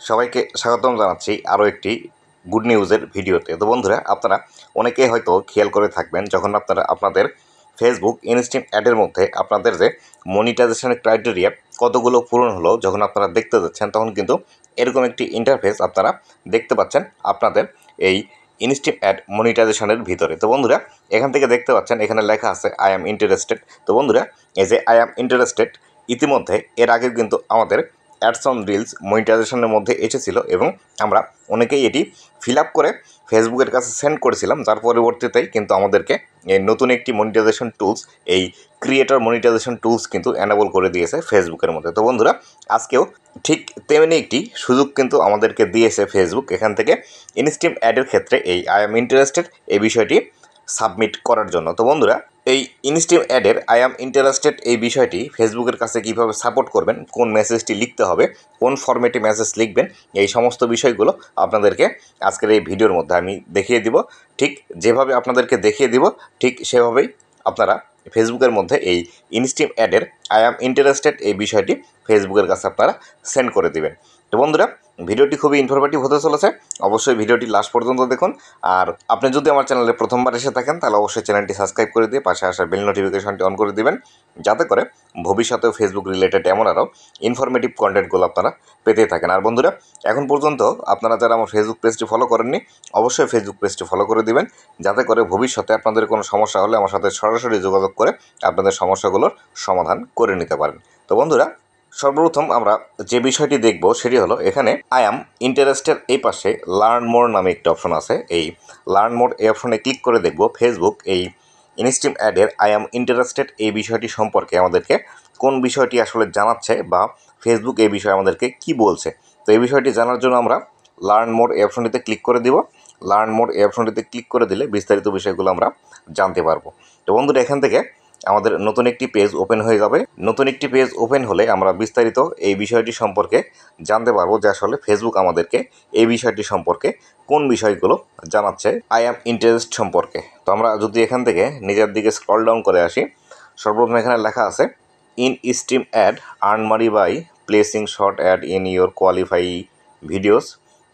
সবাইকে স্বাগতম জানাচ্ছি আরও একটি গুড নিউজের ভিডিওতে। তো বন্ধুরা, আপনারা অনেকেই হয়তো খেয়াল করে থাকবেন, যখন আপনারা আপনাদের ফেসবুক ইনস্ট্যান্ট অ্যাডের মধ্যে আপনাদের যে মনিটাইজেশনের ক্রাইটেরিয়া কতগুলো পূরণ হলো যখন আপনারা দেখতে যাচ্ছেন, তখন কিন্তু এরকম একটি ইন্টারফেস আপনারা দেখতে পাচ্ছেন আপনাদের এই ইনস্ট্যান্ট অ্যাড মনিটাইজেশনের ভিতরে। তো বন্ধুরা, এখান থেকে দেখতে পাচ্ছেন এখানে লেখা আছে আই অ্যাম ইন্টারেস্টেড। তো বন্ধুরা, এই যে আই অ্যাম ইন্টারেস্টেড ইতিমধ্যে এর আগে কিন্তু আমাদের অ্যাডস অন রিলস মনিটাইজেশনের মধ্যে এসেছিল এবং আমরা অনেকেই এটি ফিল আপ করে ফেসবুকের কাছে সেন্ড করেছিলাম, যার পরবর্তীতেই কিন্তু আমাদেরকে এই নতুন একটি মনিটাইজেশন টুলস, এই ক্রিয়েটর মনিটাইজেশন টুলস কিন্তু অ্যানেবল করে দিয়েছে ফেসবুকের মধ্যে। তো বন্ধুরা, আজকেও ঠিক তেমনি একটি সুযোগ কিন্তু আমাদেরকে দিয়েছে ফেসবুক, এখান থেকে ইনস্ট্যান্ট অ্যাডের ক্ষেত্রে এই আই অ্যাম ইন্টারেস্টেড এই বিষয়টি সাবমিট করার জন্য। তো বন্ধুরা, এই ইনস্ট্যান্ট অ্যাডের আই অ্যাম ইন্টারেস্টেড এই বিষয়টি ফেসবুকের কাছে কীভাবে সাপোর্ট করবেন, কোন মেসেজটি লিখতে হবে, কোন ফরম্যাটে মেসেজ লিখবেন, এই সমস্ত বিষয়গুলো আপনাদেরকে আজকের এই ভিডিওর মধ্যে আমি দেখিয়ে দিব। ঠিক যেভাবে আপনাদেরকে দেখিয়ে দিব ঠিক সেভাবেই আপনারা ফেসবুকের মধ্যে এই ইনস্ট্যান্ট অ্যাডের আই অ্যাম ইন্টারেস্টেড এই বিষয়টি ফেসবুকের কাছে আপনারা সেন্ড করে দিবেন। তো বন্ধুরা, ভিডিওটি খুবই ইনফরমেটিভ হতে চলেছে, অবশ্যই ভিডিওটি লাস্ট পর্যন্ত দেখুন। আর আপনি যদি আমার চ্যানেলে প্রথমবার এসে থাকেন তাহলে অবশ্যই চ্যানেলটি সাবস্ক্রাইব করে দিয়ে পাশে আসা বেল নোটিফিকেশনটি অন করে দিবেন, যাতে করে ভবিষ্যতেও ফেসবুক রিলেটেড এমন আরও ইনফরমেটিভ কন্টেন্টগুলো আপনারা পেতে থাকেন। আর বন্ধুরা, এখন পর্যন্ত আপনারা যারা আমার ফেসবুক পেজটি ফলো করেননি, অবশ্যই ফেসবুক পেজটি ফলো করে দিবেন, যাতে করে ভবিষ্যতে আপনাদের কোনো সমস্যা হলে আমার সাথে সরাসরি যোগাযোগ করে আপনাদের সমস্যাগুলোর সমাধান করে নিতে পারেন। তো বন্ধুরা, সর্বপ্রথম আমরা যে বিষয়টি দেখব সেটি হলো, এখানে আই অ্যাম ইন্টারেস্টেড এই পাশে লার্ন মোর নামে একটি অপশন আছে। এই লার্ন মোর এই অপশনে ক্লিক করে দেখব ফেসবুক এই ইনস্ট্যান্ট অ্যাডের আই অ্যাম ইন্টারেস্টেড এই বিষয়টি সম্পর্কে আমাদেরকে কোন বিষয়টি আসলে জানাচ্ছে, বা ফেসবুক এই বিষয়ে আমাদেরকে কি বলছে। তো এই বিষয়টি জানার জন্য আমরা লার্ন মোর এই অপশনটিতে ক্লিক করে দিব। লার্ন মোর এই অপশনটিতে ক্লিক করে দিলে বিস্তারিত বিষয়গুলো আমরা জানতে পারবো। তো বন্ধুরা, এখান থেকে আমাদের নতুন একটি পেজ ওপেন হয়ে যাবে। নতুন একটি পেজ ওপেন হলে আমরা বিস্তারিত এই বিষয়টি সম্পর্কে জানতে পারবো, যে আসলে ফেসবুক আমাদেরকে এই বিষয়টি সম্পর্কে কোন বিষয়গুলো জানাচ্ছে আই অ্যাম ইন্টারেস্ট সম্পর্কে। তো আমরা যদি এখান থেকে নিজের দিকে স্ক্রল ডাউন করে আসি, সর্বপ্রথম এখানে লেখা আছে in stream ad earn money by placing short ad in your qualify videos.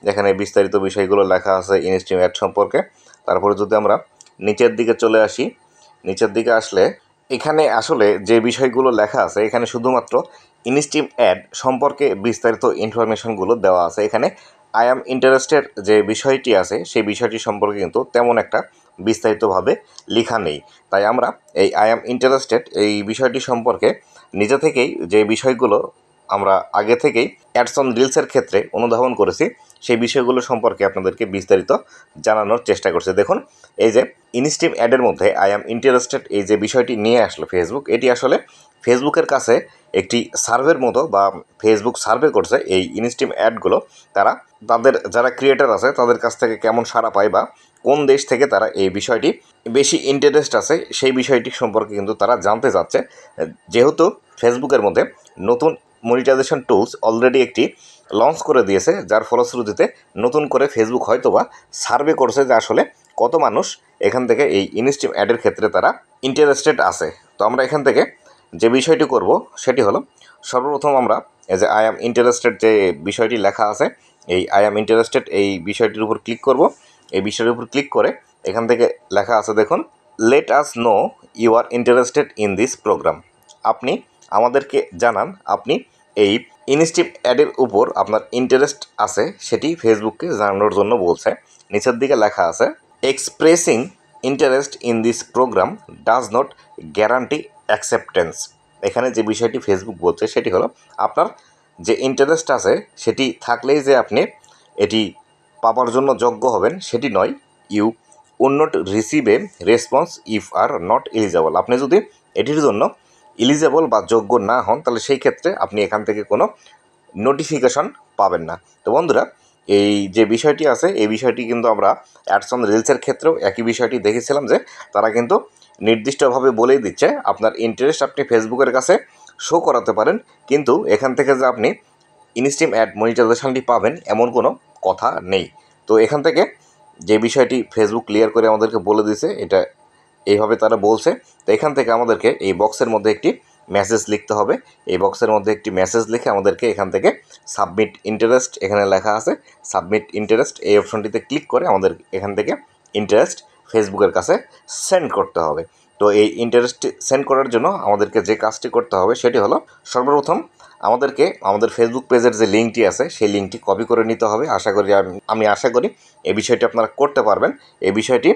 এখানে বিস্তারিত বিষয়গুলো লেখা আছে ইন স্ট্রিম অ্যাড সম্পর্কে। তারপরে যদি আমরা নিচের দিকে চলে আসি, নিচের দিকে আসলে এখানে আসলে যে বিষয়গুলো লেখা আছে, এখানে শুধুমাত্র ইনস্ট্যান্ট অ্যাড সম্পর্কে বিস্তারিত ইনফরমেশনগুলো দেওয়া আছে। এখানে আই অ্যাম ইন্টারেস্টেড যে বিষয়টি আছে সেই বিষয়টি সম্পর্কে কিন্তু তেমন একটা বিস্তারিতভাবে লেখা নেই। তাই আমরা এই আই অ্যাম ইন্টারেস্টেড এই বিষয়টি সম্পর্কে নিজে থেকেই যে বিষয়গুলো আমরা আগে থেকেই অ্যাডস অন রিলসের ক্ষেত্রে অনুধাবন করেছি, সেই বিষয়গুলো সম্পর্কে আপনাদেরকে বিস্তারিত জানানোর চেষ্টা করছে। দেখুন, এই যে ইনস্ট্যান্ট অ্যাডের মধ্যে আই অ্যাম ইন্টারেস্টেড এই যে বিষয়টি নিয়ে আসলো ফেসবুক, এটি আসলে ফেসবুকের কাছে একটি সার্ভের মতো, বা ফেসবুক সার্ভে করছে এই ইনস্ট্যান্ট অ্যাডগুলো তারা তাদের যারা ক্রিয়েটর আছে তাদের কাছ থেকে কেমন সাড়া পায়, বা কোন দেশ থেকে তারা এই বিষয়টি বেশি ইন্টারেস্ট আছে সেই বিষয়টি সম্পর্কে কিন্তু তারা জানতে চাচ্ছে। যেহেতু ফেসবুকের মধ্যে নতুন মনিটাইজেশন টুলস অলরেডি একটি লঞ্চ করে দিয়েছে, যার ফলশ্রুতিতে নতুন করে ফেসবুক হয়তোবা সার্ভে করছে যে আসলে কত মানুষ এখান থেকে এই ইনস্ট্যান্ট অ্যাডের ক্ষেত্রে তারা ইন্টারেস্টেড আছে। তো আমরা এখান থেকে যে বিষয়টি করব সেটি হলো, সর্বপ্রথম আমরা এই যে আই অ্যাম ইন্টারেস্টেড যে বিষয়টি লেখা আছে, এই আই অ্যাম ইন্টারেস্টেড এই বিষয়টির উপর ক্লিক করব। এই বিষয়টির উপর ক্লিক করে এখান থেকে লেখা আছে, দেখুন, let us know you are interested in this program. আপনি আমাদেরকে জানান আপনি এই ইনস্ট্যান্ট অ্যাডের উপর আপনার ইন্টারেস্ট আছে, সেটি ফেসবুককে জানানোর জন্য বলছে। নিচের দিকে লেখা আছে expressing interest in this program does not guarantee acceptance. এখানে যে বিষয়টি ফেসবুক বলছে সেটি হলো, আপনার যে ইন্টারেস্ট আছে সেটি থাকলেই যে আপনি এটি পাওয়ার জন্য যোগ্য হবেন সেটি নয়। You would not receive a response if are not eligible. আপনি যদি এটির জন্য এলিজেবল বা যোগ্য না হন, তাহলে সেই ক্ষেত্রে আপনি এখান থেকে কোনো নোটিফিকেশন পাবেন না। তো বন্ধুরা, এই যে বিষয়টি আছে এই বিষয়টি কিন্তু আমরা অ্যাডস অন রিলসের ক্ষেত্রেও একই বিষয়টি দেখেছিলাম, যে তারা কিন্তু নির্দিষ্টভাবে বলেই দিচ্ছে আপনার ইন্টারেস্ট আপনি ফেসবুকের কাছে শো করাতে পারেন, কিন্তু এখান থেকে যে আপনি ইনস্ট্যান্ট অ্যাড মনিটাইজেশনটি পাবেন এমন কোনো কথা নেই। তো এখান থেকে যে বিষয়টি ফেসবুক ক্লিয়ার করে আমাদেরকে বলে দিয়েছে, এটা এইভাবে তারা বলছে। তো এখান থেকে আমাদেরকে এই বক্সের মধ্যে একটি মেসেজ লিখতে হবে। এই বক্সের মধ্যে একটি মেসেজ লিখে আমাদেরকে এখান থেকে সাবমিট ইন্টারেস্ট, এখানে লেখা আছে সাবমিট ইন্টারেস্ট, এই অপশনটিতে ক্লিক করে আমাদের এখান থেকে ইন্টারেস্ট ফেসবুকের কাছে সেন্ড করতে হবে। তো এই ইন্টারেস্ট সেন্ড করার জন্য আমাদেরকে যে কাজটি করতে হবে সেটি হলো, সর্বপ্রথম আমাদেরকে আমাদের ফেসবুক পেজের যে লিঙ্কটি আছে সেই লিঙ্কটি কপি করে নিতে হবে। আমি আশা করি এই বিষয়টি আপনারা করতে পারবেন। এই বিষয়টি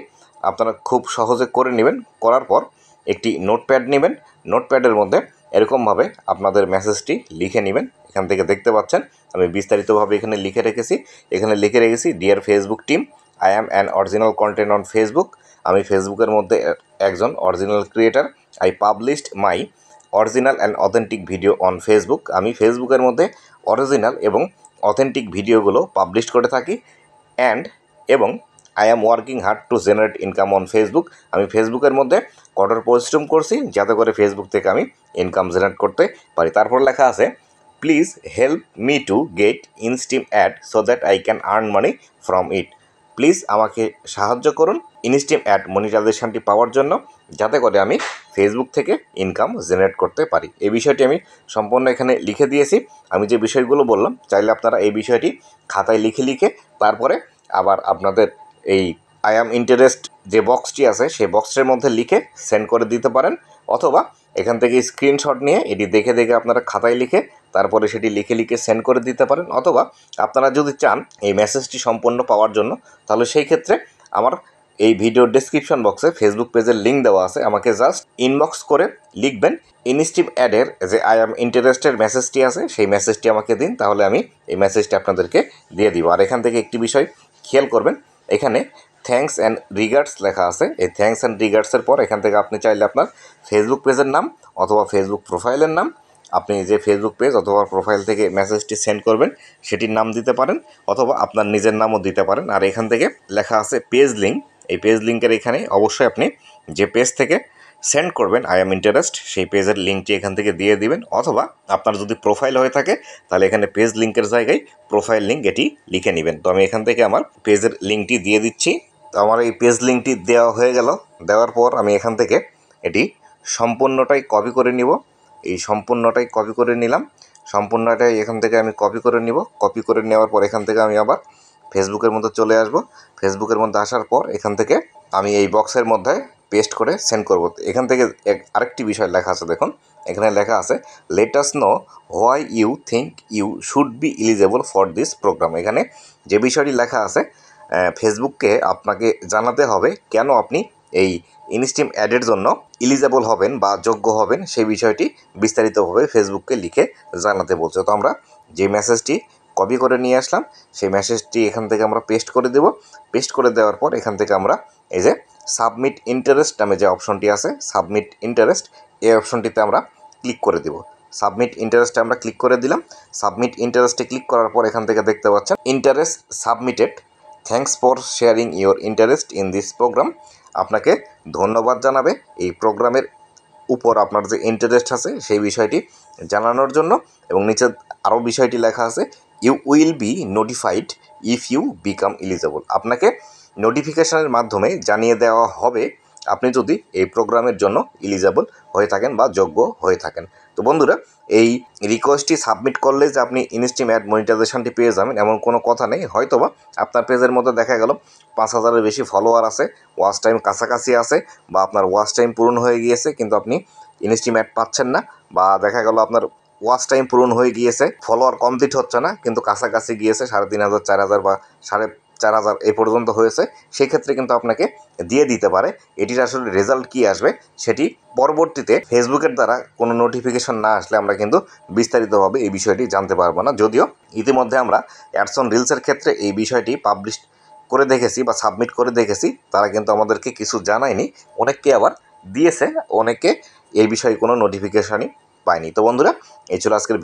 আপনারা খুব সহজে করে নেবেন। করার পর একটি নোটপ্যাড নেবেন, নোটপ্যাডের মধ্যে এরকমভাবে আপনাদের মেসেজটি লিখে নেবেন। এখান থেকে দেখতে পাচ্ছেন আমি বিস্তারিতভাবে এখানে লিখে রেখেছি dear Facebook team, I am an original content on Facebook. আমি ফেসবুকের মধ্যে একজন original creator. I published my original and authentic video on Facebook. আমি ফেসবুকের মধ্যে অরিজিনাল এবং অথেন্টিক ভিডিওগুলো পাবলিশ করে থাকি। এবং I am working hard to generate income on Facebook. আমি ফেসবুকের মধ্যে কঠোর পরিশ্রম করছি যাতে করে ফেসবুক থেকে আমি ইনকাম জেনারেট করতে পারি। তারপর লেখা আছে please help me to get ইনস্টিম add so that I can earn money from it. Please আমাকে সাহায্য করুন ইনস্টিম অ্যাড মনিটাইজেশনটি পাওয়ার জন্য, যাতে করে আমি ফেসবুক থেকে ইনকাম জেনারেট করতে পারি। এই বিষয়টি আমি সম্পূর্ণ এখানে লিখে দিয়েছি। আমি যে বিষয়গুলো বললাম চাইলে আপনারা এই বিষয়টি খাতায় লিখে তারপরে আবার আপনাদের এই আই অ্যাম ইন্টারেস্ট যে বক্সটি আছে সেই বক্সের মধ্যে লিখে সেন্ড করে দিতে পারেন, অথবা এখান থেকে স্ক্রিনশট নিয়ে এটি দেখে আপনারা খাতায় লিখে তারপরে সেটি লিখে সেন্ড করে দিতে পারেন। অথবা আপনারা যদি চান এই মেসেজটি সম্পূর্ণ পাওয়ার জন্য, তাহলে সেই ক্ষেত্রে আমার এই ভিডিওর ডেসক্রিপশন বক্সে ফেসবুক পেজের লিঙ্ক দেওয়া আছে। আমাকে জাস্ট ইনবক্স করে লিখবেন ইনস্টিম অ্যাডের যে আই অ্যাম ইন্টারেস্টেড মেসেজটি আছে সেই মেসেজটি আমাকে দিন, তাহলে আমি এই মেসেজটি আপনাদেরকে দিয়ে দিব। আর এখান থেকে একটি বিষয় খেয়াল করবেন, এখানে থ্যাঙ্কস অ্যান্ড রিগার্ডস লেখা আছে। এই থ্যাঙ্কস অ্যান্ড রিগার্ডসের পর এখান থেকে আপনি চাইলে আপনার ফেসবুক পেজের নাম অথবা ফেসবুক প্রোফাইলের নাম, আপনি যে ফেসবুক পেজ অথবা প্রোফাইল থেকে মেসেজটি সেন্ড করবেন সেটির নাম দিতে পারেন, অথবা আপনার নিজের নামও দিতে পারেন। আর এখান থেকে লেখা আছে পেজ লিঙ্ক। এই পেজ লিঙ্কের এখানে অবশ্যই আপনি যে পেজ থেকে সেন্ড করবেন আই অ্যাম ইন্টারেস্ট সেই পেজের লিঙ্কটি এখান থেকে দিয়ে দিবেন, অথবা আপনার যদি প্রোফাইল হয়ে থাকে তাহলে এখানে পেজ লিঙ্কের জায়গায় প্রোফাইল লিঙ্ক এটি লিখে নেবেন। তো আমি এখান থেকে আমার পেজের লিঙ্কটি দিয়ে দিচ্ছি। তো আমার এই পেজ লিঙ্কটি দেওয়া হয়ে গেল। দেওয়ার পর আমি এখান থেকে এটি সম্পূর্ণটাই কপি করে নিব। এই সম্পূর্ণটাই কপি করে নিলাম। সম্পূর্ণটাই এখান থেকে আমি কপি করে নিব। কপি করে নেওয়ার পর এখান থেকে আমি আবার ফেসবুকের মধ্যে চলে আসব। ফেসবুকের মধ্যে আসার পর এখান থেকে আমি এই বক্সের মধ্যে পেস্ট করে সেন্ড করব। এখান থেকে আরেকটি বিষয় লেখা আছে, দেখুন এখানে লেখা আছে let us know why you think you should be eligible for this program. এখানে যে বিষয়টি লেখা আছে ফেসবুককে আপনাকে জানাতে হবে কেন আপনি এই ইনস্টিম অ্যাডের জন্য এলিজেবল হবেন বা যোগ্য হবেন, সেই বিষয়টি বিস্তারিতভাবে ফেসবুককে লিখে জানাতে বলছে। তো আমরা যে মেসেজটি কপি করে নিয়ে আসলাম সেই মেসেজটি এখান থেকে আমরা পেস্ট করে দেব। পেস্ট করে দেওয়ার পর এখান থেকে আমরা এই যে সাবমিট ইন্টারেস্ট নামে যে অপশনটি আছে সাবমিট ইন্টারেস্ট, এই অপশনটিতে আমরা ক্লিক করে দেব। সাবমিট ইন্টারেস্টে আমরা ক্লিক করে দিলাম। সাবমিট ইন্টারেস্টে ক্লিক করার পর এখান থেকে দেখতে পাচ্ছেন interest submitted, thanks for sharing your interest in this program. আপনাকে ধন্যবাদ জানাবে এই প্রোগ্রামের উপর আপনার যে ইন্টারেস্ট আছে সেই বিষয়টি জানানোর জন্য। এবং নিচে আরও বিষয়টি লেখা আছে you will be notified if you become eligible. আপনাকে নোটিফিকেশনের মাধ্যমে জানিয়ে দেওয়া হবে আপনি যদি এই প্রোগ্রামের জন্য এলিজেবল হয়ে থাকেন বা যোগ্য হয়ে থাকেন। তো বন্ধুরা, এই রিকোয়েস্টটি সাবমিট করলে যে আপনি ইনস্টিম অ্যাড মনিটাইজেশনটি পেয়ে যাবেন এমন কোনো কথা নেই। হয়তোবা আপনার পেজের মধ্যে দেখা গেল 5,000-এর বেশি ফলোয়ার আছে, ওয়াচ টাইম কাছাকাছি আছে, বা আপনার ওয়াচ টাইম পূরণ হয়ে গিয়েছে কিন্তু আপনি ইনস্টিম অ্যাড পাচ্ছেন না, বা দেখা গেল আপনার ওয়াচ টাইম পূরণ হয়ে গিয়েছে ফলোয়ার কমপ্লিট হচ্ছে না কিন্তু কাছাকাছি গিয়েছে 3,500, 4,000 বা 4,500 এই পর্যন্ত হয়েছে, সেক্ষেত্রে কিন্তু আপনাকে দিয়ে দিতে পারে। এটির আসলে রেজাল্ট কী আসবে সেটি পরবর্তীতে ফেসবুকের দ্বারা কোনো নোটিফিকেশন না আসলে আমরা কিন্তু বিস্তারিতভাবে এই বিষয়টি জানতে পারবো না। যদিও ইতিমধ্যে আমরা অ্যাডস অন রিলসের ক্ষেত্রে এই বিষয়টি পাবলিশ করে দেখেছি বা সাবমিট করে দেখেছি, তারা কিন্তু আমাদেরকে কিছু জানায়নি। অনেককে আবার দিয়েছে, অনেকে এই বিষয়ে কোনো নোটিফিকেশানই পায়নি। তো বন্ধুরা, এই ছিল আজকের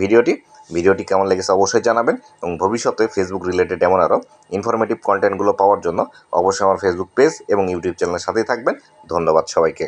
ভিডিওটি কেমন লেগেছে অবশ্যই জানাবেন, এবং ভবিষ্যতে ফেসবুক রিলেটেড এমন আরও ইনফরমেটিভ কন্টেন্টগুলো পাওয়ার জন্য অবশ্যই আমার ফেসবুক পেজ এবং ইউটিউব চ্যানেলের সাথেই থাকবেন। ধন্যবাদ সবাইকে।